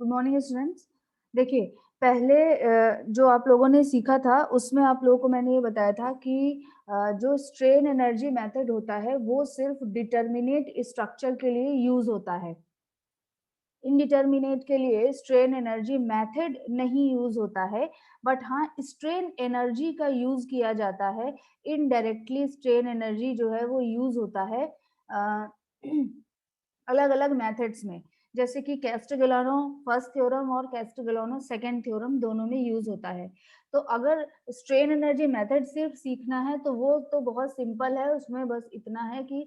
Good morning students. देखिए, पहले जो आप लोगों ने सीखा था उसमें आप लोगों को मैंने ये बताया था कि जो स्ट्रेन एनर्जी मेथड होता है वो सिर्फ डिटर्मिनेट स्ट्रक्चर के लिए यूज होता है। इनडिटर्मिनेट के लिए स्ट्रेन एनर्जी मेथड नहीं यूज होता है, बट हाँ स्ट्रेन एनर्जी का यूज किया जाता है। इनडायरेक्टली स्ट्रेन एनर्जी जो है वो यूज होता है अलग अलग मेथड्स में, जैसे कि कैस्टिग्लियानो फर्स्ट थ्योरम और कैस्टिग्लियानो सेकंड थ्योरम दोनों में यूज होता है। तो अगर स्ट्रेन एनर्जी मेथड सिर्फ सीखना है तो वो तो बहुत सिंपल है, उसमें बस इतना है कि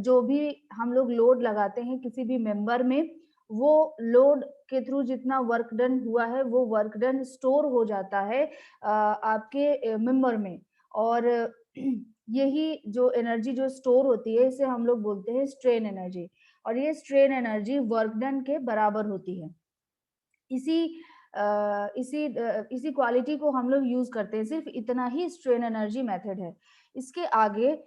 जो भी हम लोग लोड लगाते हैं किसी भी मेंबर में, वो लोड के थ्रू जितना वर्क डन हुआ है वो वर्क डन स्टोर हो जाता है आपके मेंबर में। और यही जो एनर्जी जो स्टोर होती है इसे हम लोग बोलते हैं स्ट्रेन एनर्जी, और ये स्ट्रेन एनर्जी वर्क डन के बराबर होती है। इसी इसी क्वालिटी को हम लोग यूज करते हैं, सिर्फ इतना ही स्ट्रेन एनर्जी मेथड है। इसके आगे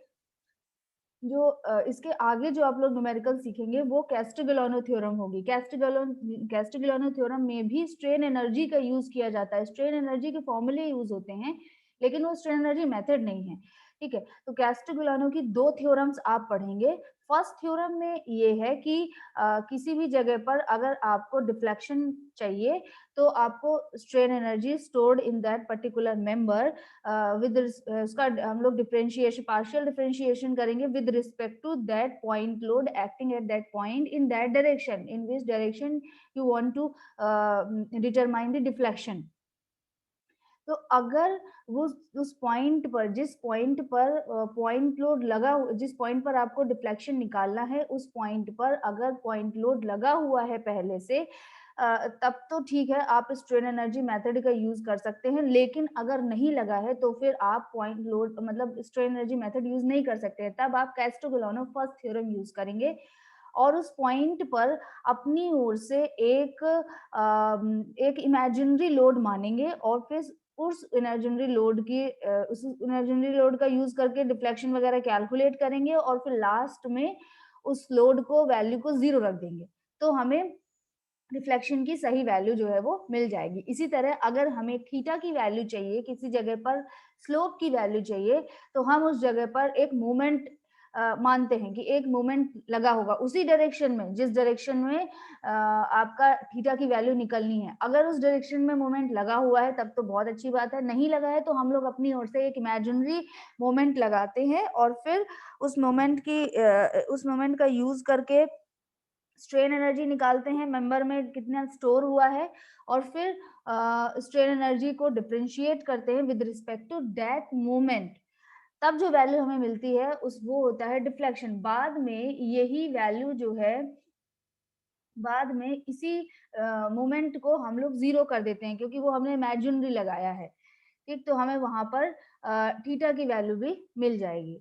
इसके आगे जो आप लोग न्यूमेरिकल सीखेंगे वो कैस्टिग्लियानो थ्योरम होगी। कैस्टिग्लियानो थ्योरम में भी स्ट्रेन एनर्जी का यूज किया जाता है, स्ट्रेन एनर्जी के फॉर्मूले यूज होते हैं, लेकिन वो स्ट्रेन एनर्जी मेथड नहीं है। ठीक है, तो कैस्टिग्लियानो की दो थ्योरम्स आप पढ़ेंगे। फर्स्ट थ्योरम में ये है कि किसी भी जगह पर अगर आपको डिफ्लेक्शन चाहिए तो आपको strain energy stored in that particular member with उसका हम लोग डिफरेंशिएशन पार्शियल डिफरेंशिएशन करेंगे with respect to that point load acting at that point in that direction in which direction you want to determine the deflection. तो अगर वो उस point पर जिस पॉइंट पर पॉइंट लोड लगा जिस पॉइंट पर आपको डिफ्लेक्शन निकालना है उस पॉइंट पर अगर पॉइंट लोड लगा हुआ है पहले से, तब तो ठीक है, आप स्ट्रेन एनर्जी मेथड का यूज कर सकते हैं। लेकिन अगर नहीं लगा है तो फिर आप पॉइंट लोड मतलब स्ट्रेन एनर्जी मेथड यूज नहीं कर सकते हैं, तब आप कैस्टिग्लियानो फर्स्ट थ्योरम यूज करेंगे और उस पॉइंट पर अपनी ओर से एक इमेजिनरी लोड मानेंगे और फिर उस इमेजिनरी लोड की उस इमेजिनरी लोड का यूज करके डिफ्लेक्शन वगैरह कैलकुलेट करेंगे और फिर लास्ट में उस लोड को वैल्यू को 0 रख देंगे, तो हमें रिफ्लेक्शन की सही वैल्यू जो है वो मिल जाएगी। इसी तरह अगर हमें थीटा की वैल्यू चाहिए, किसी जगह पर स्लोप की वैल्यू चाहिए, तो हम उस जगह पर एक मोमेंट मानते हैं कि एक मोमेंट लगा होगा उसी डायरेक्शन में जिस डायरेक्शन में आपका थीटा की वैल्यू निकलनी है। अगर उस डायरेक्शन में मोमेंट लगा हुआ है तब तो बहुत अच्छी बात है, नहीं लगा है तो हम लोग अपनी ओर से एक इमेजिनरी मोमेंट लगाते हैं और फिर उस मोमेंट का यूज करके स्ट्रेन एनर्जी निकालते हैं मेंबर में कितना स्टोर हुआ है, और फिर स्ट्रेन एनर्जी को डिफरेंशिएट करते हैं with respect to that moment. तब जो वैल्यू हमें मिलती है उस वो होता है डिफ्लेक्शन। बाद में इसी मोमेंट को हम लोग 0 कर देते हैं क्योंकि वो हमने इमेजिनरी लगाया है। ठीक, तो हमें वहां पर थीटा की वैल्यू भी मिल जाएगी।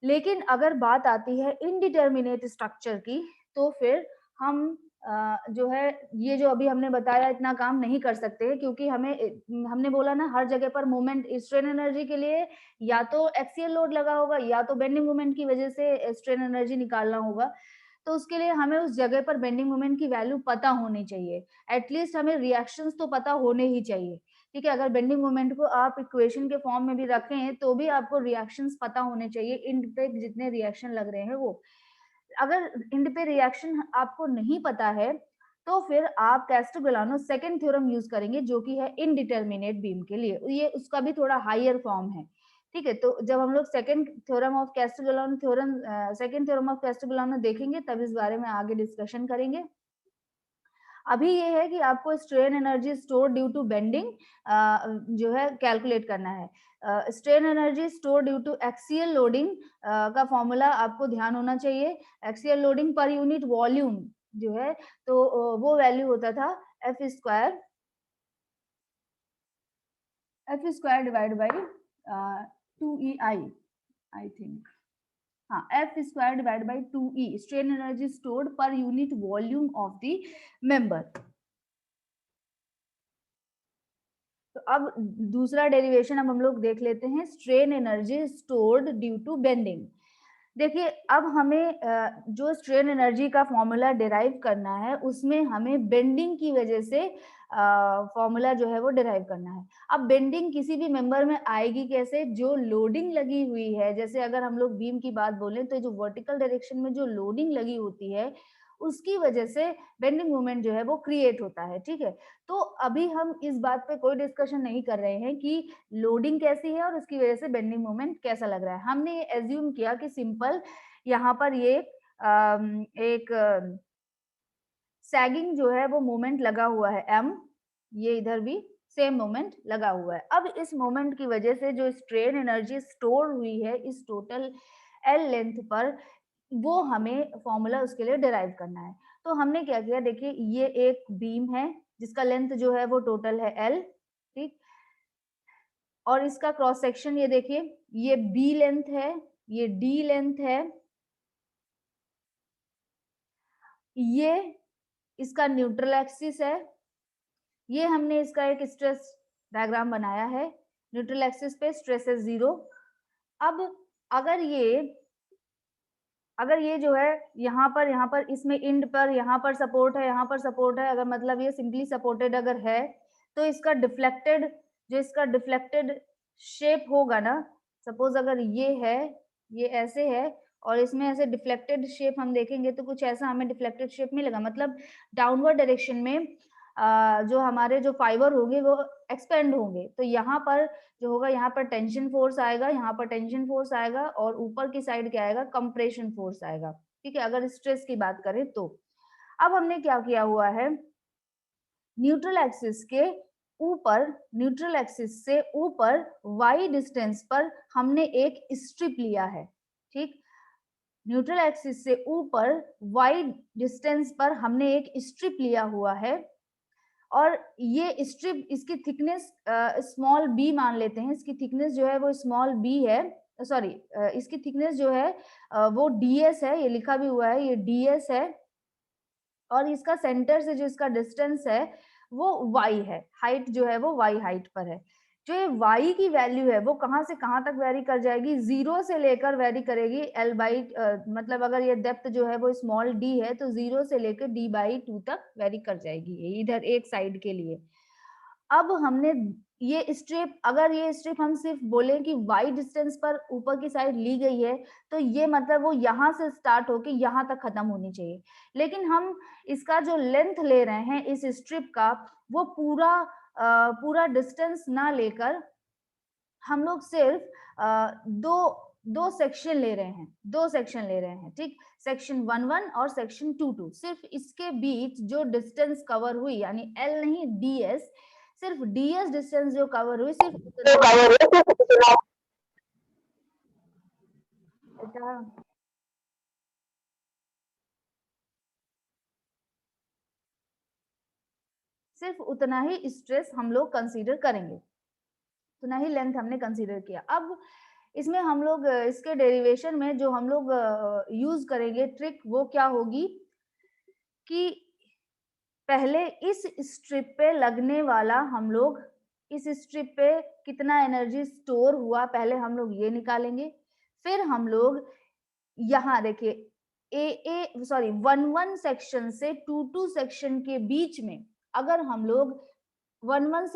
लेकिन अगर बात आती है इनडिटर्मिनेट स्ट्रक्चर की, तो फिर हम जो है ये जो अभी हमने बताया इतना काम नहीं कर सकते, क्योंकि हमने बोला ना हर जगह पर मोमेंट स्ट्रेन एनर्जी के लिए या तो एक्सियल लोड लगा होगा या तो बेंडिंग मोमेंट की वजह से स्ट्रेन एनर्जी निकालना होगा। तो उसके लिए हमें उस जगह पर बेंडिंग मोमेंट की वैल्यू पता होनी चाहिए, एटलीस्ट हमें रिएक्शंस तो पता होने ही चाहिए। ठीक है, अगर बेंडिंग मोमेंट को आप इक्वेशन के फॉर्म में भी रखें तो भी आपको रिएक्शंस पता होने चाहिए, इंड पे जितने रिएक्शन लग रहे हैं वो। अगर इंड पे रिएक्शन आपको नहीं पता है तो फिर आप कैस्टिग्लियानो सेकंड थ्योरम यूज करेंगे जो कि है इनडिटर्मिनेट बीम के लिए, ये उसका भी थोड़ा हायर फॉर्म है। ठीक है, तो जब हम लोग सेकंड थ्योरम ऑफ कैस्टिग्लियानो देखेंगे तब इस बारे में आगे डिस्कशन करेंगे। अभी ये है कि आपको strain energy store due to bending जो है कैलकुलेट करना है। Strain energy store due to axial loading का फॉर्मूला आपको ध्यान होना चाहिए। Axial loading per unit volume जो है, तो वो वैल्यू होता था F square divide by 2EI, I think. हाँ, F square divide by 2E strain energy stored per unit volume of the member. तो अब दूसरा डेरिवेशन अब हम लोग देख लेते हैं, strain energy stored due to bending. देखिए, अब हमें जो स्ट्रेन एनर्जी का फॉर्मूला डिराइव करना है, उसमें हमें बेंडिंग की वजह से फॉर्मूला जो है वो डिराइव करना है। अब बेंडिंग किसी भी मेंबर में आएगी कैसे? जो लोडिंग लगी हुई है, जैसे अगर हम लोग बीम की बात बोलें तो जो वर्टिकल डायरेक्शन में जो लोडिंग लगी होती है, उसकी वजह से बेंडिंग मोमेंट जो है वो क्रिएट होता है, ठीक है? तो अभी हम इस बात पे कोई डिस्कशन नहीं कर रहे हैं कि लोडिंग कैसी है और उसकी वजह से बेंडिंग मोमेंट कैसा लग रहा है। हमने ये एज्यूम किया कि सिंपल यहाँ पर ये एक सैगिंग जो है वो मोमेंट लगा हुआ है m, ये इधर भी सेम मोमेंट लगा हुआ है। अब इस मोमेंट की वजह से जो स्ट्रेन एनर्जी स्टोर हुई है इस टोटल L लेंथ पर, वो हमें फॉर्मूला उसके लिए डिराइव करना है। तो हमने क्या किया, देखिए ये एक बीम है जिसका लेंथ जो है वो टोटल है L, ठीक? और इसका क्रॉस सेक्शन ये देखिए, ये B लेंथ है, ये D लेंथ है, ये इसका न्यूट्रल एक्सिस है, ये हमने इसका एक स्ट्रेस डायग्राम बनाया है, न्यूट्रल एक्सिस पे स्ट्रेस है 0। अब अगर ये जो है यहाँ पर इसमें इंड पर यहाँ पर सपोर्ट है, यहाँ पर सपोर्ट है, अगर मतलब ये सिंपली सपोर्टेड अगर है, तो इसका डिफ्लेक्टेड शेप होगा ना, सपोज अगर ये है, ये ऐसे है और इसमें ऐसे डिफ्लेक्टेड शेप हम देखेंगे तो कुछ ऐसा हमें डिफ्लेक्टेड शेप मिलेगा, मतलब डाउनवर्ड डायरेक्शन में जो हमारे जो फाइबर होंगे वो एक्सपेंड होंगे। तो यहाँ पर जो होगा, यहाँ पर टेंशन फोर्स आएगा, यहाँ पर टेंशन फोर्स आएगा और ऊपर की साइड क्या आएगा, कंप्रेशन फोर्स आएगा, ठीक है, अगर स्ट्रेस की बात करें तो। अब हमने क्या किया हुआ है, न्यूट्रल एक्सिस के ऊपर, न्यूट्रल एक्सिस से ऊपर y डिस्टेंस पर हमने एक स्ट्रिप लिया है, ठीक? न्यूट्रल एक्सिस से ऊपर y डिस्टेंस पर हमने एक स्ट्रिप लिया हुआ है और ये स्ट्रिप, इसकी थिकनेस स्मॉल b मान लेते हैं, इसकी थिकनेस जो है वो स्मॉल b है, सॉरी इसकी थिकनेस जो है वो ds है, ये लिखा भी हुआ है, ये ds है और इसका सेंटर से जो इसका डिस्टेंस है वो y है, हाइट जो है वो y हाइट पर है। जो ये y की वैल्यू है वो कहाँ से कहाँ तक वेरी कर जाएगी, 0 से लेकर वेरी करेगी l बाई मतलब अगर ये डेप्थ जो है वो स्मॉल d है तो 0 से लेकर d/2 तक वेरी कर जाएगी, ये इधर एक साइड के लिए। अब हमने ये स्ट्रिप, अगर ये स्ट्रिप हम सिर्फ बोले कि y डिस्टेंस पर ऊपर की साइड ली गई है, तो ये मतलब वो यहाँ से स्टार्ट होके यहाँ तक खत्म होनी चाहिए। लेकिन हम इसका जो लेंथ ले रहे हैं इस स्ट्रिप का, वो पूरा डिस्टेंस ना लेकर हम लोग सिर्फ दो सेक्शन ले रहे हैं, ठीक? सेक्शन 1 और सेक्शन 2 सिर्फ इसके बीच जो डिस्टेंस कवर हुई, यानी L नहीं DS, सिर्फ DS डिस्टेंस जो कवर हुई, सिर्फ उतना ही स्ट्रेस हम लोग कंसीडर करेंगे, उतना ही लेंथ हमने कंसीडर किया। अब इसमें हम लोग इसके डेरिवेशन में जो हम लोग यूज करेंगे ट्रिक, वो क्या होगी कि पहले इस स्ट्रिप पे लगने वाला, हम लोग इस स्ट्रिप पे कितना एनर्जी स्टोर हुआ पहले हम लोग ये निकालेंगे, फिर हम लोग यहाँ देखिए सॉरी 1 सेक्शन से 2 सेक्शन के बीच में, अगर हम लोग 1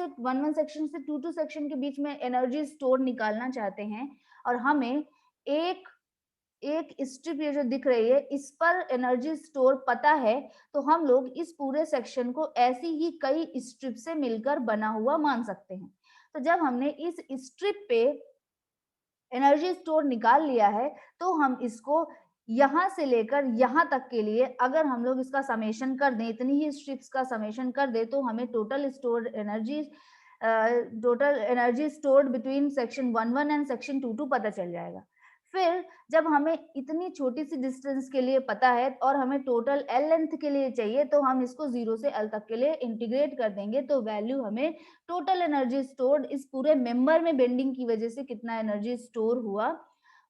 सेक्शन से 2 सेक्शन के बीच में एनर्जी स्टोर निकालना चाहते हैं और हमें एक स्ट्रिप ये जो दिख रही है इस पर एनर्जी स्टोर पता है, तो हम लोग इस पूरे सेक्शन को ऐसी ही कई स्ट्रिप से मिलकर बना हुआ मान सकते हैं। तो जब हमने इस स्ट्रिप पे एनर्जी स्टोर निकाल लिया है, तो हम इसको यहाँ से लेकर यहाँ तक के लिए अगर हम लोग इसका समेशन कर दें, इतनी ही स्ट्रिप्स का समेशन कर दें, तो हमें total energy stored between section 1 and section 2 पता चल जाएगा। फिर जब हमें इतनी छोटी सी डिस्टेंस के लिए पता है और हमें टोटल L लेंथ के लिए चाहिए, तो हम इसको 0 से L तक के लिए इंटीग्रेट कर देंगे, तो वैल्यू हमें टोटल एनर्जी स्टोर्ड इस पूरे मेंबर में बेंडिंग की वजह से कितना एनर्जी स्टोर हुआ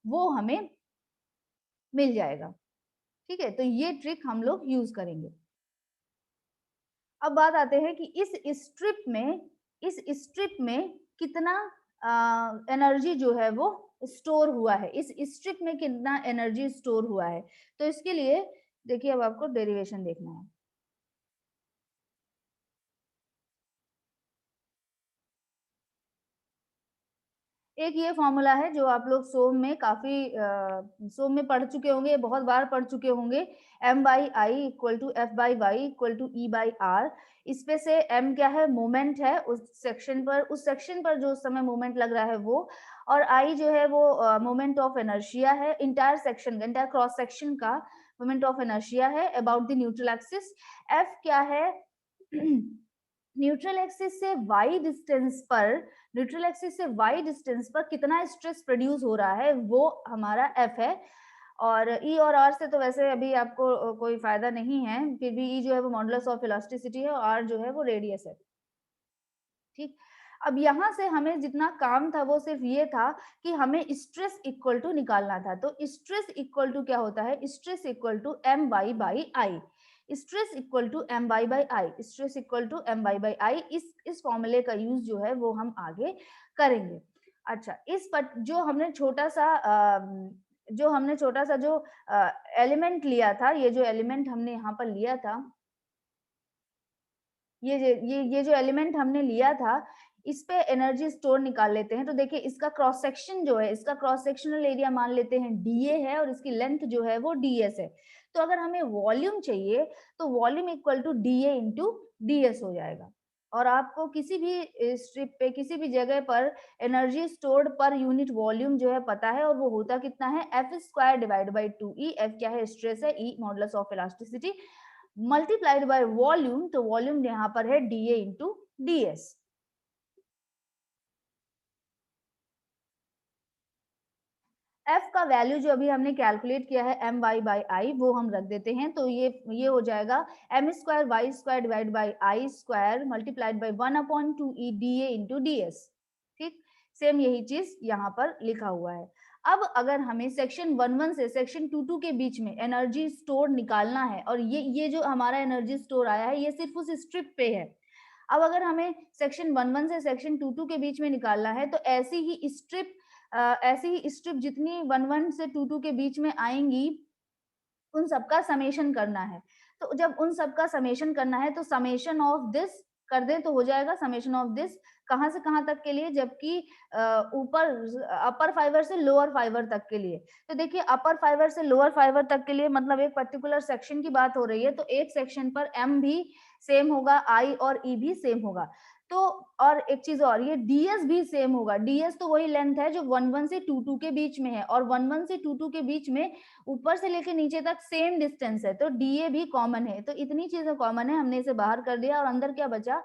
वो हमें मिल जाएगा, ठीक है? तो ये ट्रिक हम लोग यूज करेंगे। अब बात आते हैं कि इस स्ट्रिप में कितना एनर्जी जो है वो स्टोर हुआ है, इस स्ट्रिप में कितना एनर्जी स्टोर हुआ है। तो इसके लिए देखिए अब आपको डेरिवेशन देखना है। एक ये फॉर्मूला है जो आप लोग सोम में काफ़ी सोम में पढ़ चुके होंगे, बहुत बार पढ़ चुके होंगे, m/i = f/y = e/r। इसमें से m क्या है? मोमेंट है उस सेक्शन पर जो उस समय मोमेंट लग रहा है वो, और i जो है वो मोमेंट ऑफ इनर्शिया है, एंटायर क्रॉस सेक्शन का मोमेंट ऑफ इनर्शिया है about the neutral axis. f क्या है? न्यूट्रल एक्सिस से y डिस्टेंस पर कितना स्ट्रेस प्रोड्यूस हो रहा है, वो हमारा f है। और E और R से तो वैसे अभी आपको कोई फायदा नहीं है, फिर भी E जो है वो मॉडुलस ऑफ इलास्टिसिटी है और R जो है वो रेडियस है। ठीक। अब यहाँ से हमें जितना काम था वो सिर्फ ये था कि हमें स्ट्रेस इक्वल टू निकालना था। तो स्ट्रेस इक्वल टू क्या होता है? Stress equal to my/i। Stress equal to my/i। Stress equal to my/i। इस फॉर्मूले का यूज जो है वो हम आगे करेंगे। अच्छा, जो हमने छोटा सा जो एलिमेंट लिया था, ये जो एलिमेंट हमने यहाँ पर लिया था, ये जो एलिमेंट हमने लिया था, इस पे एनर्जी स्टोर निकाल लेते हैं। तो देखिए इसका क्रॉस सेक्शन जो है, इसका क्रॉस सेक्शनल एरिया मान लेते हैं dA है और इसकी लेंथ जो है वो ds है। तो अगर हमें वॉल्यूम चाहिए तो volume equal to dA into ds हो जाएगा। और आपको किसी भी स्ट्रिप पे किसी भी जगह पर energy stored per unit volume जो है पता है, और वो होता कितना है? f² divide by 2e। f क्या है? स्ट्रेस है, e modulus of elasticity, multiplied by volume. तो वॉल्यूम यहाँ पर है dA इंटू ds। f का वैल्यू जो अभी हमने कैलकुलेट किया है my/i, वो हम रख देते हैं। तो ये हो जाएगा m² y² divide by i² multiplied by 1/2e dA into ds। ठीक, सेम यही चीज यहाँ पर लिखा हुआ है। अब अगर हमें सेक्शन 11 से सेक्शन 22 के बीच में एनर्जी स्टोर निकालना है, और ये जो हमारा एनर्जी स्टोर आया है ये सिर्फ उस स्ट्रिप पे है। अब अगर हमें सेक्शन 11 से सेक्शन 22 के बीच में निकालना है, तो ऐसी ही स्ट्रिप जितनी 11 से 22 के बीच में आएंगी, उन सबका समेशन करना है। तो जब उन सबका समेशन करना है तो समेशन ऑफ दिस कर दें तो हो जाएगा। समेशन ऑफ दिस कहाँ से कहाँ तक के लिए? जबकि ऊपर अपर फाइबर से लोअर फाइबर तक के लिए। तो देखिए अपर फाइबर से लोअर फाइबर तक के लिए मतलब एक पर्टिकुलर सेक्शन की बात हो रही है, तो एक सेक्शन पर m भी सेम होगा, i और e भी सेम होगा। तो और एक चीज और, ये ds भी सेम होगा। ds तो वही लेंथ है जो 11 से 22 के बीच में है, और 11 से 22 के बीच में ऊपर से लेके नीचे तक सेम डिस्टेंस है, तो dA भी कॉमन है। तो इतनी चीजें कॉमन है, हमने इसे बाहर कर दिया और अंदर क्या बचा?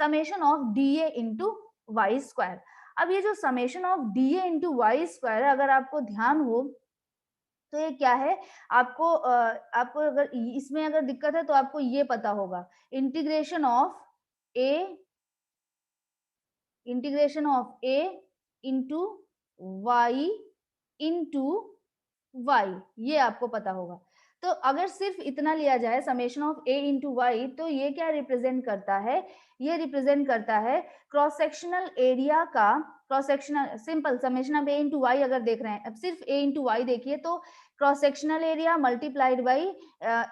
Summation of dA into y²। अब ये जो summation of dA into y², अगर आपको ध्यान हो तो ये क्या है? आपको अगर इसमें अगर दिक्कत है तो आपको ये पता होगा, a integration of a into y into y, ये आपको पता होगा। तो अगर सिर्फ इतना लिया जाए summation of a into y, तो ये क्या रिप्रेजेंट करता है? ये रिप्रेजेंट करता है क्रॉस सेक्शनल एरिया का, cross sectional simple summation of a into y अगर देख रहे हैं, अब सिर्फ a इंटू y देखिए तो cross sectional area multiplied by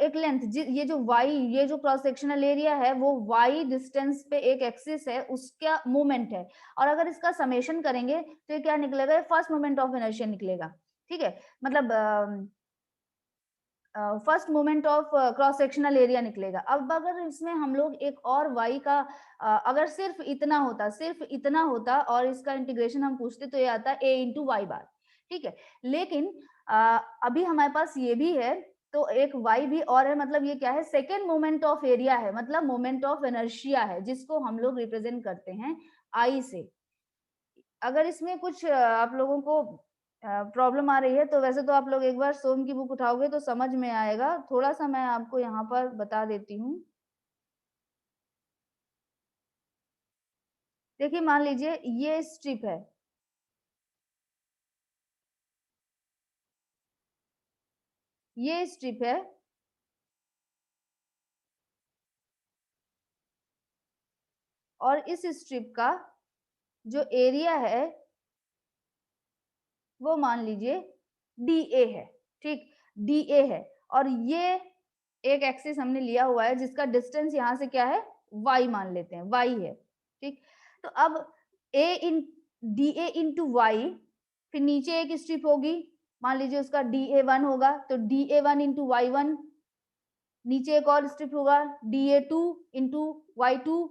एक लेंथ, ये जो y, ये जो क्रॉस सेक्शनल एरिया है वो y डिस्टेंस पे एक एक्सिस है, उसका मोमेंट है। और अगर इसका समेशन करेंगे तो ये क्या निकलेगा? फर्स्ट मोमेंट ऑफ इनर्शिया निकलेगा। ठीक है, मतलब first moment of cross sectional area निकलेगा। अब अगर इसमें हम लोग एक और y का अगर सिर्फ इतना होता और इसका इंटीग्रेशन हम पूछते तो ये आता a इंटू वाई बार। ठीक है, लेकिन अभी हमारे पास ये भी है, तो एक y भी और है, मतलब ये क्या है? सेकेंड मोमेंट ऑफ एरिया है, मतलब मोमेंट ऑफ इनर्शिया है, जिसको हम लोग रिप्रेजेंट करते हैं I से। अगर इसमें कुछ आप लोगों को प्रॉब्लम आ रही है तो वैसे तो आप लोग एक बार सोम की बुक उठाओगे तो समझ में आएगा। थोड़ा-सा मैं आपको यहाँ पर बता देती हूँ। देखिए मान लीजिए ये स्ट्रिप है, ये स्ट्रिप है और इस स्ट्रिप का जो एरिया है वो मान लीजिए DA है, ठीक, DA है, और ये एक एक्सिस हमने लिया हुआ है जिसका डिस्टेंस यहाँ से क्या है, y मान लेते हैं, y है, ठीक। तो अब DA इंटू वाई, फिर नीचे एक स्ट्रिप होगी, मान लीजिए उसका DA1 होगा, तो DA1 इंटू Y1, नीचे एक और स्ट्रिप होगा DA2 इंटू Y2,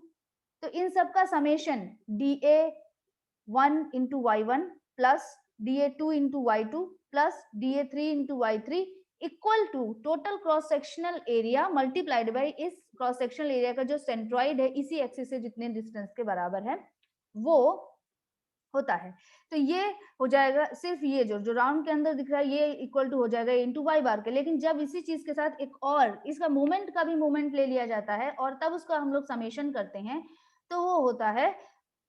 तो इन सब का summation DA1 into Y1 plus DA2 into Y2 plus DA3 into Y3 equal to total cross sectional area multiplied by इस क्रॉस सेक्शनल एरिया का जो सेंट्रॉइड है इसी एक्सिस से जितने डिस्टेंस के बराबर है वो होता है। तो ये हो जाएगा, सिर्फ ये जो राउंड के अंदर दिख रहा है ये इक्वल टू हो जाएगा इंटू वाई बार के, लेकिन जब इसी चीज के साथ एक और इसका मोमेंट का भी मोमेंट ले लिया जाता है और तब उसका हम लोग समेशन करते हैं तो वो होता है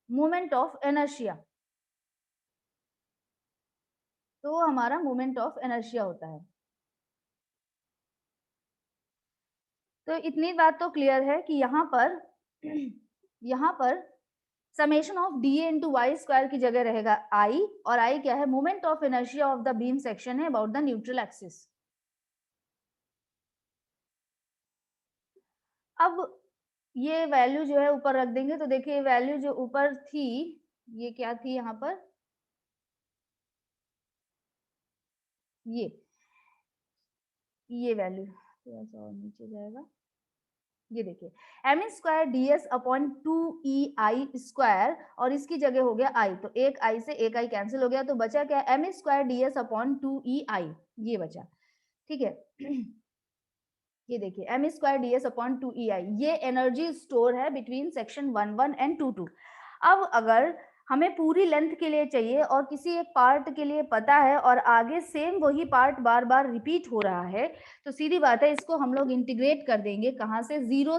मोमेंट ऑफ इनर्शिया। तो वो हमारा मोमेंट ऑफ इनर्शिया होता है। तो इतनी बात तो क्लियर है कि यहाँ पर summation of DA into Y square की जगह रहेगा I, और I क्या है, moment of inertia of the beam section है अबाउट द न्यूट्रल एक्सिस। अब ये वैल्यू जो है ऊपर रख देंगे, तो देखिए वैल्यू जो ऊपर थी ये क्या थी, यहाँ पर ये वैल्यू थोड़ा सा और नीचे जाएगा, ये देखिए M square D S upon 2EI स्क्वायर, और इसकी जगह हो गया I, तो एक I से एक I कैंसिल हो गया, तो बचा क्या, M square D S upon 2EI, ये बचा, ठीक है। ये देखिए M square D S upon 2EI, ये एनर्जी स्टोर है बिटवीन सेक्शन 1 एंड 2। अब अगर हमें पूरी लेंथ के लिए चाहिए और किसी एक पार्ट के लिए पता है और आगे सेम वही पार्ट बार बार रिपीट हो रहा है, तो सीधी बात है इसको हम लोग इंटीग्रेट कर देंगे, कहाँ से, जीरो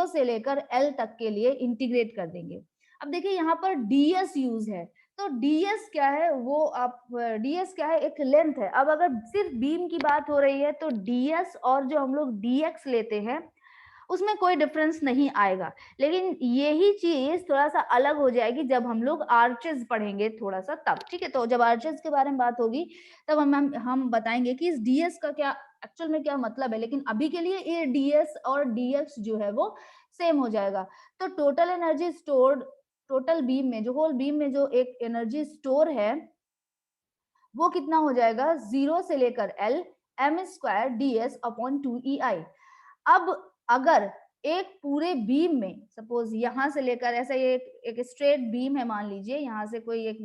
से लेकर L तक के लिए इंटीग्रेट कर देंगे। अब देखिए यहाँ पर ds यूज है, तो ds क्या है, वो आप ds क्या है, एक लेंथ है। अब अगर सिर्फ बीम की बात हो रही है तो ds और जो हम लोग dx लेते हैं उसमें कोई डिफरेंस नहीं आएगा, लेकिन यही चीज थोड़ा सा अलग हो जाएगी जब हम लोग आर्चेस पढ़ेंगे थोड़ा सा तब, ठीक है। तो जब आर्चेस के बारे में बात होगी तब हम बताएंगे कि इस ds का क्या एक्चुअल में क्या मतलब है, लेकिन अभी के लिए ये ds और dx जो है वो सेम हो जाएगा। तो total energy stored, total beam में, जो होल बीम में जो एक एनर्जी स्टोर है वो कितना हो जाएगा, 0 से लेकर L m square D S upon 2EI। अब अगर एक पूरे बीम में सपोज यहाँ से लेकर ऐसा ये एक स्ट्रेट बीम है, मान लीजिए यहाँ से कोई एक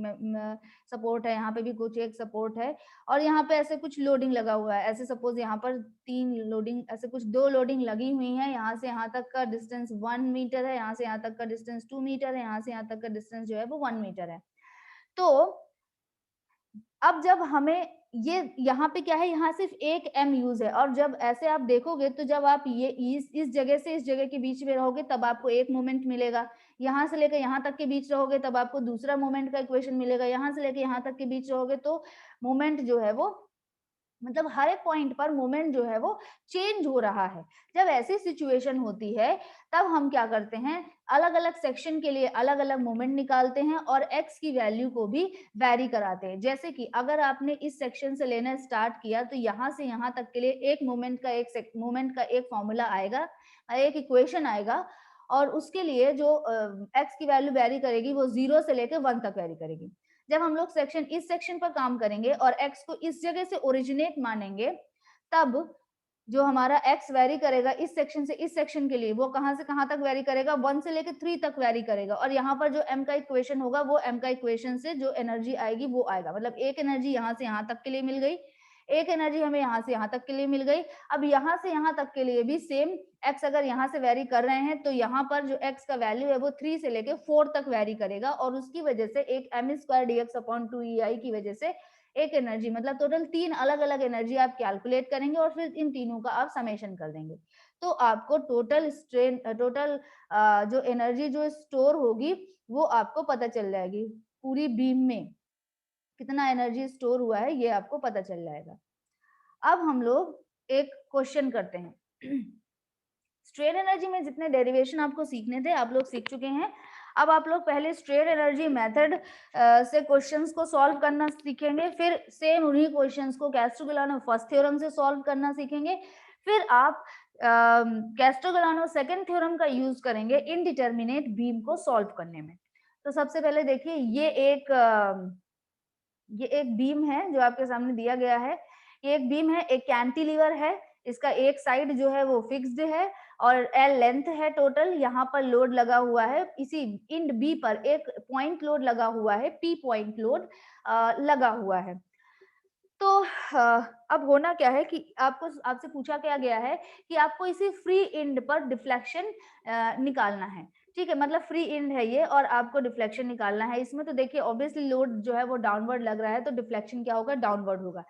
सपोर्ट है, यहाँ पे भी कुछ एक सपोर्ट है और यहाँ पे ऐसे कुछ लोडिंग लगा हुआ है, ऐसे सपोज यहाँ पर 3 लोडिंग, ऐसे कुछ 2 लोडिंग लगी हुई है, यहाँ से यहाँ तक का डिस्टेंस 1 मीटर है, यहाँ से यहाँ तक का डिस्टेंस 2 मीटर है, यहाँ से यहाँ तक का डिस्टेंस जो है वो 1 मीटर है। तो अब जब हमें ये यहाँ पे क्या है, यहाँ सिर्फ एक m यूज है, और जब ऐसे आप देखोगे तो जब आप ये इस जगह से इस जगह के बीच में रहोगे तब आपको एक मोमेंट मिलेगा, यहाँ से लेकर यहाँ तक के बीच रहोगे तब आपको दूसरा मोमेंट का इक्वेशन मिलेगा, यहाँ से लेकर यहाँ तक के बीच रहोगे तो मोमेंट जो है वो, मतलब हर एक पॉइंट पर मोमेंट जो है वो चेंज हो रहा है। जब ऐसी सिचुएशन होती है तब हम क्या करते हैं, अलग अलग सेक्शन के लिए अलग अलग मोमेंट निकालते हैं और x की वैल्यू को भी वैरी कराते हैं। जैसे कि अगर आपने इस सेक्शन से लेना स्टार्ट किया तो यहाँ से यहाँ तक के लिए एक मोमेंट का एक फॉर्मूला आएगा, एक इक्वेशन आएगा, और उसके लिए जो x की वैल्यू वैरी करेगी वो 0 से लेकर 1 तक वैरी करेगी। जब हम लोग इस सेक्शन पर काम करेंगे और x को इस जगह से ओरिजिनेट मानेंगे, तब जो हमारा x वेरी करेगा इस सेक्शन से इस सेक्शन के लिए, वो कहां से कहां तक वेरी करेगा, 1 से लेकर 3 तक वेरी करेगा, और यहाँ पर जो m का इक्वेशन होगा वो m का इक्वेशन से जो एनर्जी आएगी वो आएगा। मतलब एक एनर्जी यहाँ से यहाँ तक के लिए मिल गई, एक एनर्जी हमें यहाँ से यहाँ तक के लिए मिल गई। अब यहाँ से यहाँ तक के लिए भी सेम x अगर यहाँ से वेरी कर रहे हैं तो यहाँ पर जो x का वैल्यू है वो 3 से लेके 4 तक वेरी करेगा, और उसकी वजह से एक m square dx upon 2EI की वजह से एक एनर्जी, मतलब टोटल 3 अलग अलग एनर्जी आप कैलकुलेट करेंगे और फिर इन तीनों का आप समेशन कर देंगे, तो आपको टोटल जो एनर्जी जो स्टोर होगी वो आपको पता चल जाएगी, पूरी बीम में कितना एनर्जी स्टोर हुआ है ये आपको पता चल जाएगा। अब हम लोग एक क्वेश्चन करते हैं। स्ट्रेन एनर्जी में जितने डेरिवेशन आपको सीखने थे आप लोग सीख चुके हैं। अब आप लोग पहले स्ट्रेन एनर्जी मेथड से क्वेश्चंस को सॉल्व करना सीखेंगे, फिर सेम उन्हीं क्वेश्चंस को कैस्ट्रोगिलानो फर्स्ट थ्योरम से सॉल्व करना सीखेंगे, फिर आप कैस्ट्रोगिलानो सेकंड थ्योरम का यूज करेंगे इनडिटर्मिनेट बीम को सॉल्व करने में। तो सबसे पहले देखिए ये एक बीम है जो आपके सामने दिया गया है। ये एक बीम है, एक कैंटिलीवर है, इसका एक साइड जो है वो फिक्स्ड है और एल लेंथ है टोटल। यहाँ पर लोड लगा हुआ है, इसी इंड बी पर एक पॉइंट लोड लगा हुआ है, पी पॉइंट लोड लगा हुआ है। तो अब होना क्या है कि आपसे पूछा क्या गया है कि आपको इसी फ्री इंड पर डिफ्लेक्शन निकालना है। ठीक है, मतलब फ्री इंड है ये और आपको डिफ्लेक्शन निकालना है इसमें। तो देखिए ऑब्वियसली लोड जो है वो डाउनवर्ड लग रहा है, तो डिफ्लेक्शन क्या होगा, डाउनवर्ड होगा।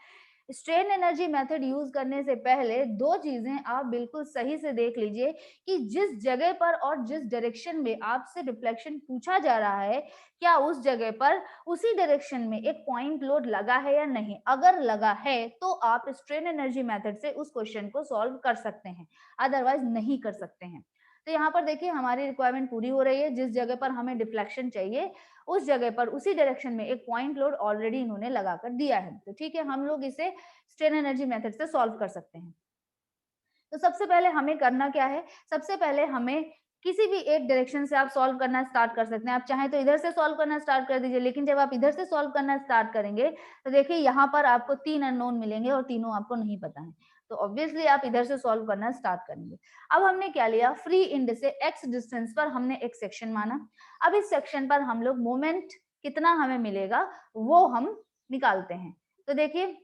स्ट्रेन एनर्जी मेथड यूज करने से पहले दो चीजें आप बिल्कुल सही से देख लीजिए कि जिस जगह पर और जिस डायरेक्शन में आपसे डिफ्लेक्शन पूछा जा रहा है, क्या उस जगह पर उसी डायरेक्शन में एक पॉइंट लोड लगा है या नहीं। अगर लगा है तो आप स्ट्रेन एनर्जी मेथड से उस क्वेश्चन को सॉल्व कर सकते हैं, अदरवाइज नहीं कर सकते हैं। तो यहाँ पर देखिए हमारी रिक्वायरमेंट पूरी हो रही है, जिस जगह पर हमें डिफ्लेक्शन चाहिए उस जगह पर उसी डायरेक्शन में एक पॉइंट लोड ऑलरेडी इन्होंने लगाकर दिया है। तो ठीक है, हम लोग इसे स्ट्रेन एनर्जी मेथड से सॉल्व कर सकते हैं। तो सबसे पहले हमें करना क्या है, सबसे पहले हमें किसी भी एक डायरेक्शन से आप सॉल्व करना स्टार्ट कर सकते हैं। आप चाहें तो इधर से सॉल्व करना स्टार्ट कर दीजिए, लेकिन जब आप इधर से सॉल्व करना स्टार्ट करेंगे तो देखिए यहाँ पर आपको 3 अननोन मिलेंगे और तीनों आपको नहीं पता है। तो ऑब्वियसली आप इधर से सॉल्व करना स्टार्ट करेंगे। अब हमने क्या लिया, फ्री इंड से x डिस्टेंस पर हमने एक सेक्शन माना। अब इस सेक्शन पर हम लोग मोमेंट कितना हमें मिलेगा वो हम निकालते हैं। तो देखिए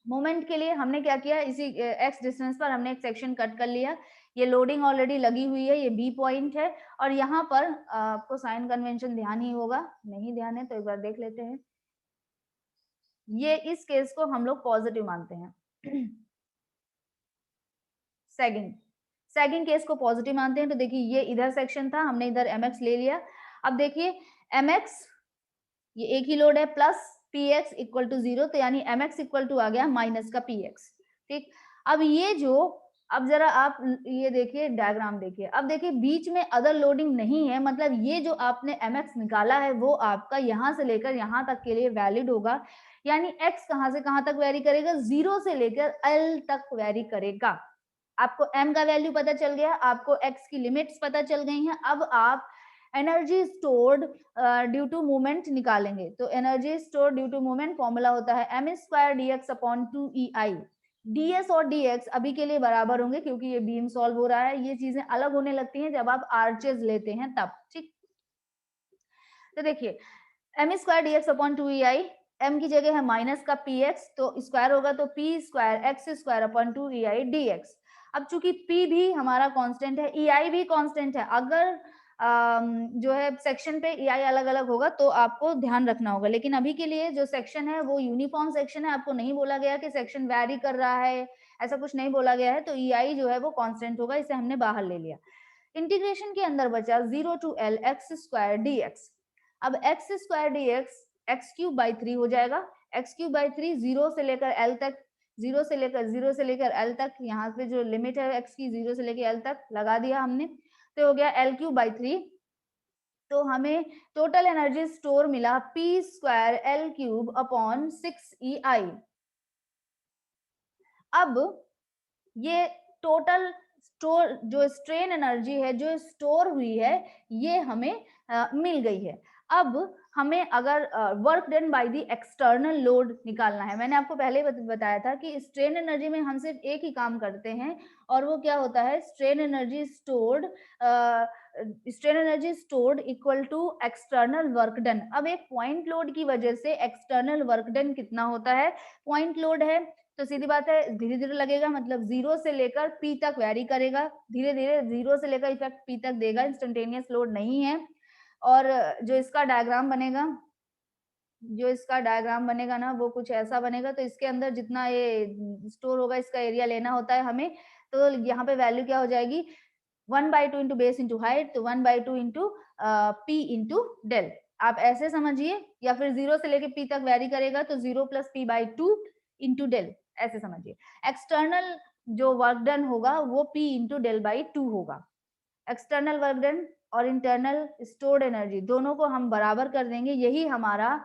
मोमेंट के लिए हमने क्या किया, इसी x डिस्टेंस पर हमने एक सेक्शन कट कर लिया। ये लोडिंग ऑलरेडी लगी हुई है, ये बी पॉइंट है और यहाँ पर आपको साइन कन्वेंशन ध्यान ही होगा, नहीं ध्यान है तो एक बार देख लेते हैं। ये इस केस को हम लोग पॉजिटिव मानते हैं। सैगिंग केस को पॉजिटिव मानते हैं। तो देखिए ये इधर सेक्शन था, हमने इधर mx ले लिया। अब देखिए mx ये एक ही लोड है प्लस px इक्वल टू 0, तो यानी mx इक्वल टू आ गया माइनस का px। ठीक, अब ये जो अब जरा आप ये देखिए डायग्राम देखिए, अब देखिए बीच में अदर लोडिंग नहीं है, मतलब ये जो आपने mx निकाला है वो आपका यहाँ से लेकर यहाँ तक के लिए वैलिड होगा। यानी x कहाँ से कहाँ तक वेरी करेगा, 0 से लेकर l तक वेरी करेगा। आपको m का वैल्यू पता चल गया, आपको x की लिमिट्स पता चल गई हैं। अब आप energy stored due to movement निकालेंगे। तो energy stored due to movement formula होता है m² dx upon 2ei। ds और dx अभी के लिए बराबर होंगे क्योंकि ये बीम सॉल्व हो रहा है। ये चीजें अलग होने लगती हैं जब आप आर्चेस लेते हैं तब। ठीक, तो देखिए m² dx upon 2ei, m की जगह है माइनस का px, तो स्क्वायर होगा तो p² x² upon 2ei dx। अब चूंकि p भी हमारा कांस्टेंट है, ei भी कांस्टेंट है, अगर जो है सेक्शन पे ei अलग अलग होगा तो आपको ध्यान रखना होगा। लेकिन अभी के लिए जो सेक्शन है वो यूनिफॉर्म सेक्शन है, आपको नहीं बोला गया कि सेक्शन वैरी कर रहा है, ऐसा कुछ नहीं बोला गया है। तो ei जो है वो कांस्टेंट होगा, इसे हमने बाहर ले लिया। इंटीग्रेशन के अंदर बचा 0 टू l x² dx। अब x² dx x³/3 हो जाएगा। x³/3 0 से लेकर l तक, 0 से लेकर l तक, यहाँ पे जो लिमिट है x की 0 से लेकर l तक लगा दिया हमने, तो हो गया l³/3। तो हमें टोटल एनर्जी स्टोर मिला p² l³ अपॉन 6ei। अब ये टोटल स्टोर जो स्ट्रेन एनर्जी है जो स्टोर हुई है ये हमें मिल गई है। अब हमें अगर work done by the external load निकालना है, मैंने आपको पहले ही बताया था कि स्ट्रेन एनर्जी में हम सिर्फ एक ही काम करते हैं और वो क्या होता है, strain energy stored equal to external work done. अब एक पॉइंट लोड की वजह से एक्सटर्नल वर्क डन कितना होता है, पॉइंट लोड है तो सीधी बात है धीरे धीरे लगेगा, मतलब 0 से लेकर p तक वेरी करेगा, धीरे धीरे 0 से लेकर इफेक्ट p तक देगा, इंस्टेंटेनियस लोड नहीं है। और जो इसका डायग्राम बनेगा ना वो कुछ ऐसा बनेगा। तो इसके अंदर जितना ये स्टोर होगा इसका एरिया लेना होता है हमें। तो यहाँ पे वैल्यू क्या हो जाएगी, 1/2 इंटू बेस इंटू हाइट, तो 1/2 इंटू p इंटू डेल। आप ऐसे समझिए, या फिर 0 से लेके p तक वेरी करेगा तो 0 + p/2 इंटू डेल, ऐसे समझिए। एक्सटर्नल जो वर्क डन होगा वो p इंटू डेल/2 होगा। एक्सटर्नल वर्क डन और इंटरनल स्टोर्ड एनर्जी दोनों को हम बराबर कर देंगे। यही हमारा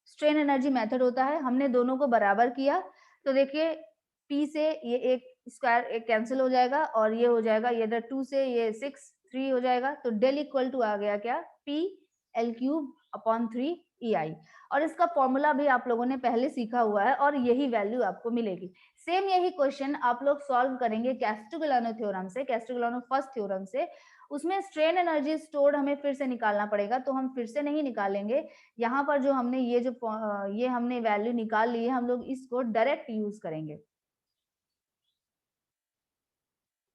स्ट्रेन एनर्जी मेथड होता है। हमने दोनों को बराबर किया तो देखिए P से ये एक स्क्वायर एक कैंसिल हो जाएगा और ये हो जाएगा, ये इधर 2 से ये 6 3 हो जाएगा, तो डेल इक्वल टू आ गया क्या, P L cube upon 3 EI। और इसका फॉर्मूला भी आप लोगों ने पहले सीखा हुआ है और यही वैल्यू आपको मिलेगी। सेम यही क्वेश्चन आप लोग सॉल्व करेंगे कैस्टिग्लिआनो थ्योरम से, कैस्टिग्लिआनो फर्स्ट थ्योरम से। उसमें स्ट्रेन एनर्जी स्टोर्ड हमें फिर से निकालना पड़ेगा, तो हम फिर से नहीं निकालेंगे। यहाँ पर जो हमने ये हमने वैल्यू निकाल ली है, हम लोग इसको डायरेक्ट यूज करेंगे,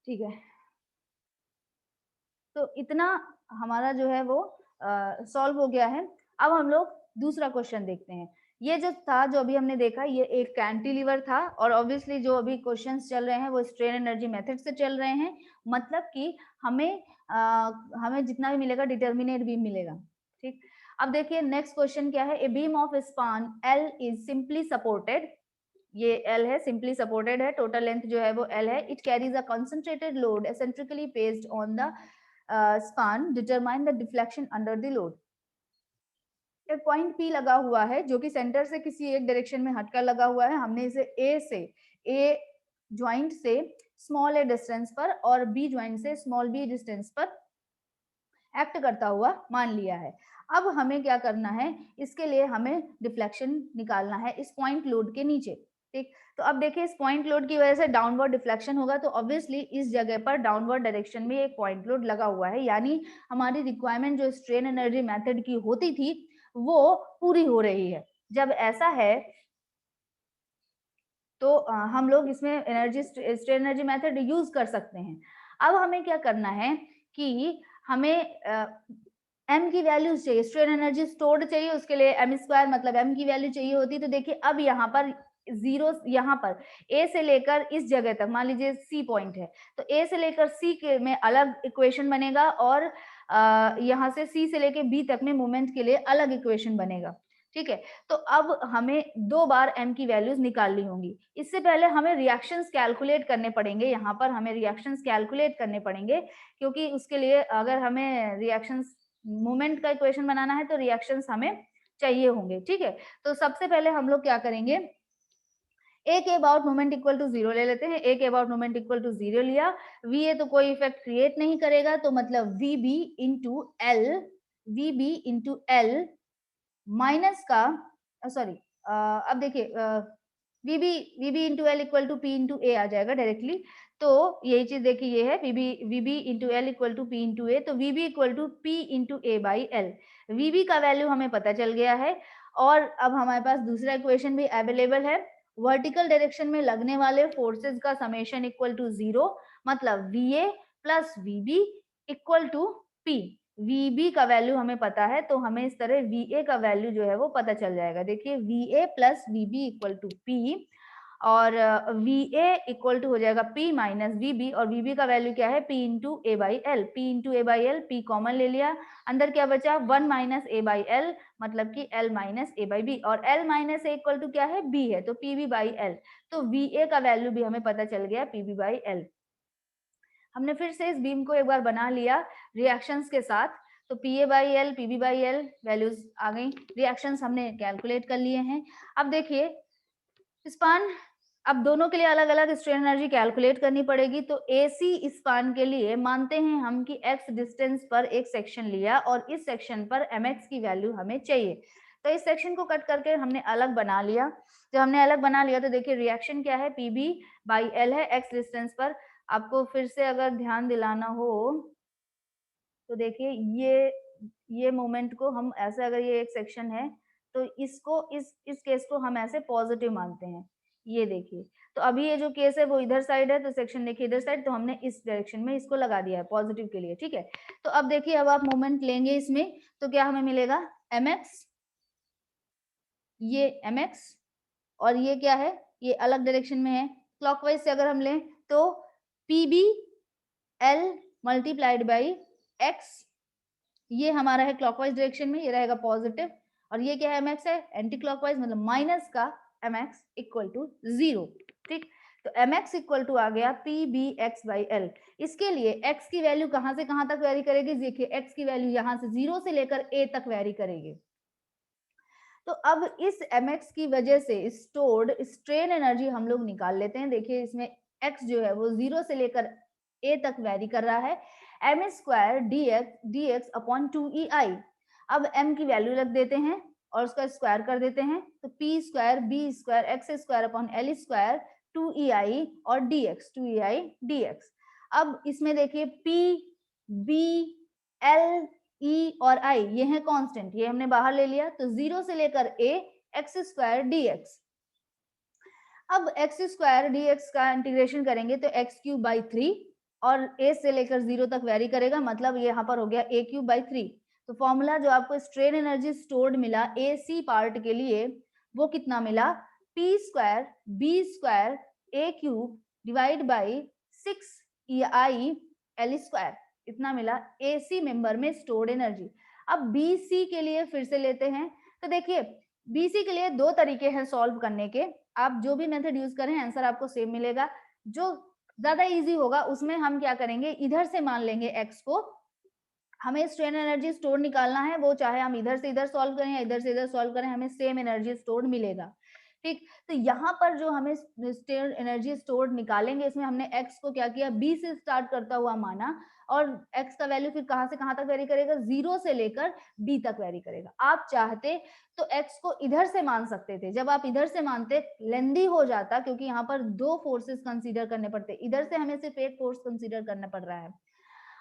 ठीक है। तो इतना हमारा जो है वो सॉल्व हो गया है। अब हम लोग दूसरा क्वेश्चन देखते हैं। ये जो था, जो अभी हमने देखा, ये एक कैंटिलीवर था और ऑब्वियसली जो अभी क्वेश्चंस चल रहे हैं वो स्ट्रेन एनर्जी मेथड से चल रहे हैं, मतलब कि हमें जितना भी मिलेगा डिटर्मिनेट भी मिलेगा, ठीक। अब देखिए नेक्स्ट क्वेश्चन क्या है। A beam of span L is simply supported, ये L है, सिंपली सपोर्टेड है, टोटल लेंथ जो है वो L है। It carries a concentrated load eccentrically placed on the span, determine the deflection under the load. एक पॉइंट P लगा हुआ है जो कि सेंटर से किसी एक डायरेक्शन में हटकर लगा हुआ है। हमने इसे A ज्वाइंट से स्मॉल a डिस्टेंस पर और B ज्वाइंट से स्मॉल b डिस्टेंस पर एक्ट करता हुआ मान लिया है। अब हमें क्या करना है, इसके लिए हमें डिफ्लेक्शन निकालना है इस पॉइंट लोड के नीचे, ठीक। तो अब देखिए इस पॉइंट लोड की वजह से डाउनवर्ड डिफ्लेक्शन होगा, तो ऑब्वियसली इस जगह पर डाउनवर्ड डायरेक्शन में एक पॉइंट लोड लगा हुआ है, यानी हमारी रिक्वायरमेंट जो स्ट्रेन एनर्जी मेथड की होती थी वो पूरी हो रही है। जब ऐसा है तो हम लोग इसमें स्ट्रेन एनर्जी मेथड यूज कर सकते हैं। अब हमें क्या करना है कि हमें m की वैल्यूज चाहिए, स्ट्रेन एनर्जी स्टोर्ड चाहिए, उसके लिए m स्क्वायर मतलब m की वैल्यू चाहिए होती। तो देखिए अब यहाँ पर जीरो, यहाँ पर a से लेकर इस जगह तक मान लीजिए C पॉइंट है, तो a से लेकर C के में अलग इक्वेशन बनेगा और यहाँ से C से लेकर B तक में मूवमेंट के लिए अलग इक्वेशन बनेगा, ठीक है। तो अब हमें 2 बार m की वैल्यूज निकालनी होंगी। इससे पहले हमें रिएक्शंस कैलकुलेट करने पड़ेंगे, यहाँ पर हमें रिएक्शंस कैलकुलेट करने पड़ेंगे, क्योंकि उसके लिए अगर हमें रिएक्शंस मूवमेंट का इक्वेशन बनाना है तो रिएक्शंस हमें चाहिए होंगे, ठीक है। तो सबसे पहले हम लोग क्या करेंगे, ए के अबाउट मोमेंट इक्वल टू 0 ले लेते हैं। ए के अबाउट मोमेंट इक्वल टू 0 लिया, वी ए तो कोई इफेक्ट क्रिएट नहीं करेगा, तो मतलब V B into L minus का सॉरी अब देखिए VB into L equal to P into A आ जाएगा डायरेक्टली। तो यही चीज देखिए, ये है VB into L equal to P into A, तो VB equal to P into A by L. VB का वैल्यू हमें पता चल गया है और अब हमारे पास दूसरा इक्वेशन भी अवेलेबल है। वर्टिकल डायरेक्शन में लगने वाले फोर्सेस का समेशन इक्वल टू 0, मतलब V A plus VB equal to P. Vb का वैल्यू हमें पता है, तो हमें इस तरह Va का वैल्यू जो है वो पता चल जाएगा। देखिए Va plus Vb equal to P और Va इक्वल टू हो जाएगा P माइनस Vb, और Vb का वैल्यू क्या है, P into A by L. P into A by L, P common ले लिया, अंदर क्या बचा 1 माइनस ए बाई एल, मतलब कि L minus A by B, और L minus A equal to क्या है, B है, तो PB बाई एल। तो Va का वैल्यू भी हमें पता चल गया, PB बाई एल। हमने फिर से इस बीम को एक बार बना लिया रिएक्शंस के साथ, तो P A by L, P B by L values आ गई, रिएक्शंस हमने कैलकुलेट कर लिए हैं। अब देखिए स्पान, अब दोनों के लिए अलग अलग स्ट्रेन एनर्जी कैलकुलेट करनी पड़ेगी। तो एसी स्पान के लिए मानते हैं हम कि x डिस्टेंस पर एक सेक्शन लिया और इस सेक्शन पर mx की वैल्यू हमें चाहिए, तो इस सेक्शन को कट करके हमने अलग बना लिया। जब हमने अलग बना लिया तो देखिए रिएक्शन क्या है, पी बी बाई एल है x डिस्टेंस पर। आपको फिर से अगर ध्यान दिलाना हो तो देखिए ये मोमेंट को हम ऐसे, अगर ये एक सेक्शन है तो इसको इस केस को हम ऐसे पॉजिटिव मानते हैं। ये देखिए, तो अभी ये जो केस है वो इधर साइड है, तो सेक्शन देखिए इधर साइड, तो हमने इस डायरेक्शन में इसको लगा दिया है पॉजिटिव के लिए, ठीक है। तो अब देखिए अब आप मोमेंट लेंगे इसमें तो क्या हमें मिलेगा, mx, ये mx और ये क्या है, ये अलग डायरेक्शन में है। क्लॉकवाइज से अगर हम लें तो pb l multiplied by x, ये हमारा है क्लॉकवाइज डायरेक्शन में, ये रहेगा पॉजिटिव, और ये क्या है mx है एंटी क्लॉकवाइज, मतलब माइनस का mx इक्वल टू 0। ठीक, तो mx इक्वल टू आ गया P B X by L. इसके लिए x की वैल्यू कहां से कहां तक वेरी करेगी, देखिए x की वैल्यू यहां से 0 से लेकर a तक वेरी करेगी। तो अब इस mx की वजह से स्टोर्ड स्ट्रेन एनर्जी हम लोग निकाल लेते हैं। देखिए इसमें x जो है वो 0 से लेकर a तक वेरी कर रहा है, M square D X upon 2EI। अब m की वैल्यू रख देते हैं और उसका स्क्वायर कर देते हैं, तो P square B square X square upon L square 2EI और dx 2EI dx। अब इसमें देखिए p b l e और i ये है कांस्टेंट, ये हमने बाहर ले लिया, तो 0 से लेकर a एक्स स्क्वायर dx। अब एक्स स्क्वायर dx का इंटीग्रेशन करेंगे तो एक्स क्यूब बाई 3 और a से लेकर 0 तक वेरी करेगा, मतलब ये यहाँ पर हो गया a क्यूब बाई 3। तो फॉर्मूला जो आपको स्ट्रेन एनर्जी स्टोर्ड मिला ए सी पार्ट के लिए वो कितना मिला, p square b square a cube divide by 6EI l square, इतना मिला AC मेंबर में स्टोर्ड एनर्जी। अब BC के लिए फिर से लेते हैं, तो देखिए BC के लिए दो तरीके हैं सॉल्व करने के, आप जो भी मेथड यूज करें आंसर आपको सेम मिलेगा। जो ज्यादा इजी होगा उसमें हम क्या करेंगे, इधर से मान लेंगे x को, हमें स्ट्रेन एनर्जी स्टोर निकालना है, वो चाहे हम इधर से इधर सॉल्व करें या इधर से इधर सॉल्व करें, हमें सेम एनर्जी स्टोर्ड मिलेगा। ठीक, तो यहाँ पर जो हमें स्ट्रेन एनर्जी स्टोर्ड निकालेंगे, इसमें हमने x को क्या किया, b से स्टार्ट करता हुआ माना, और x का वैल्यू फिर कहां से कहां तक वेरी करेगा, 0 से लेकर b तक वेरी करेगा। आप चाहते तो x को इधर से मान सकते थे, जब आप इधर से मानते लेंदी हो जाता, क्योंकि यहाँ पर दो फोर्सेस कंसीडर करने पड़ते, इधर से हमें सिर्फ एक फोर्स कंसीडर करना पड़ रहा है।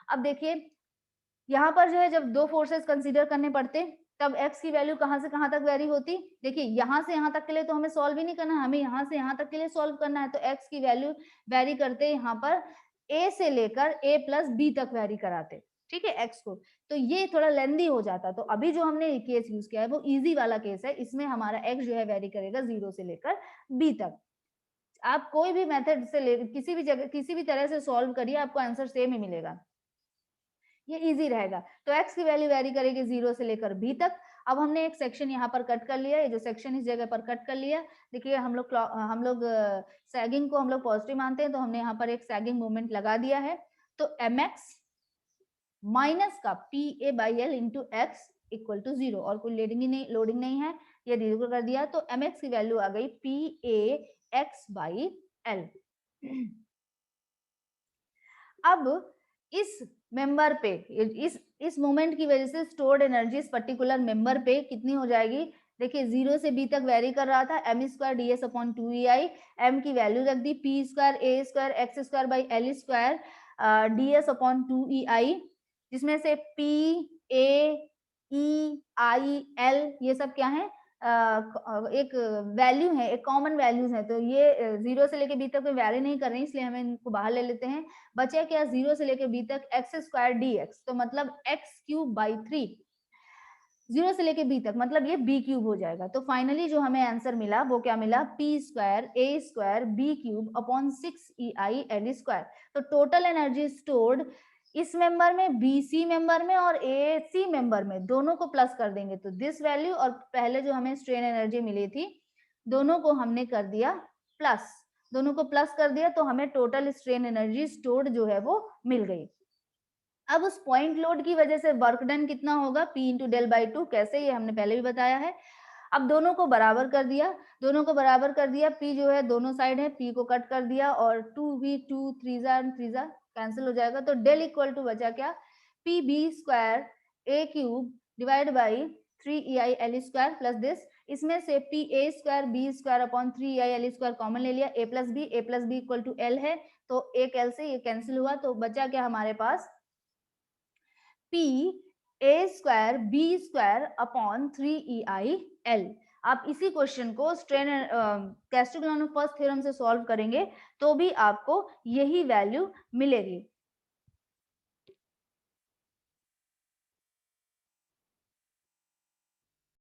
अब देखिए यहाँ पर जो है जब दो फोर्सेस कंसीडर करने पड़ते तब x की वैल्यू कहां से कहां तक वेरी होती, देखिए यहाँ से यहाँ तक के लिए तो हमें सॉल्व ही नहीं करना, हमें यहाँ से यहाँ तक के लिए सॉल्व करना है, तो x की वैल्यू वेरी करते यहाँ पर a से लेकर a प्लस b तक वेरी कराते, ठीक है x को, तो ये थोड़ा लेंदी हो जाता। तो अभी जो हमने केस यूज किया है वो इजी वाला केस है, इसमें हमारा x जो है वेरी करेगा 0 से लेकर b तक। आप कोई भी मेथड से ले किसी भी जगह किसी भी तरह से सॉल्व करिए, आपको आंसर सेम ही मिलेगा, ये इजी रहेगा। तो x की वैल्यू वेरी करेगी 0 से लेकर b तक। अब हमने एक सेक्शन यहाँ पर कट कर लिया, ये जो सेक्शन इस जगह पर कट कर लिया। देखिए हम लोग सैगिंग को हम लोग पॉजिटिव मानते हैं, तो हमने यहाँ पर एक सैगिंग मोमेंट लगा दिया है। तो mx माइनस का pa by L into X equal to 0, और कोई लोडिंग नहीं है, ये जीरो कर दिया, तो mx की वैल्यू आ गई pa x बाई एल। अब इस मेंबर पे इस मोमेंट की वजह से स्टोर्ड एनर्जी इस पर्टिकुलर मेंबर पे कितनी हो जाएगी, देखिए 0 से b तक वेरी कर रहा था, M square D S upon 2EI, M की वैल्यू रख दी P square A square X square by L square D S upon 2EI, जिसमें से P A E I L ये सब क्या है, एक वैल्यू है, एक कॉमन वैल्यूज है, तो ये 0 से लेके b तक कोई वैरी नहीं कर रही, इसलिए हमें इनको बाहर ले लेते हैं। बचे क्या, 0 से लेके b तक एक्स स्क्वायर डी एक्स, तो मतलब एक्स क्यूब बाई 3, 0 से लेके b तक मतलब ये b क्यूब हो जाएगा। तो फाइनली जो हमें आंसर मिला वो क्या मिला, p square a square b cube upon 6EI l square. तो टोटल एनर्जी स्टोर्ड इस मेंबर में, BC मेंबर में और AC मेंबर में, दोनों को प्लस कर देंगे तो दिस वैल्यू, और पहले जो हमें स्ट्रेन एनर्जी मिली थी दोनों को हमने कर दिया प्लस, दोनों को प्लस कर दिया तो हमें टोटल स्ट्रेन एनर्जी स्टोर्ड जो है वो मिल गई। अब उस पॉइंट लोड की वजह से वर्क डन कितना होगा, P इंटू डेल बाई 2, कैसे, ये हमने पहले भी बताया है। अब दोनों को बराबर कर दिया, दोनों को बराबर कर दिया, P जो है दोनों साइड है, P को कट कर दिया और 2v2 3 कैंसिल हो जाएगा, तो डेल इक्वल टू बचा क्या, P B square A cube divide by 3EI l square plus this, इसमें से P A square B square upon 3EI l square common ले लिया, a plus B equal to l है, तो एक l से ये कैंसिल हुआ, तो बचा क्या हमारे पास, p a square b square upon 3EI l। आप इसी क्वेश्चन को स्ट्रेन कैस्टिग्लियानो फर्स्ट थ्योरम से सॉल्व करेंगे तो भी आपको यही वैल्यू मिलेगी।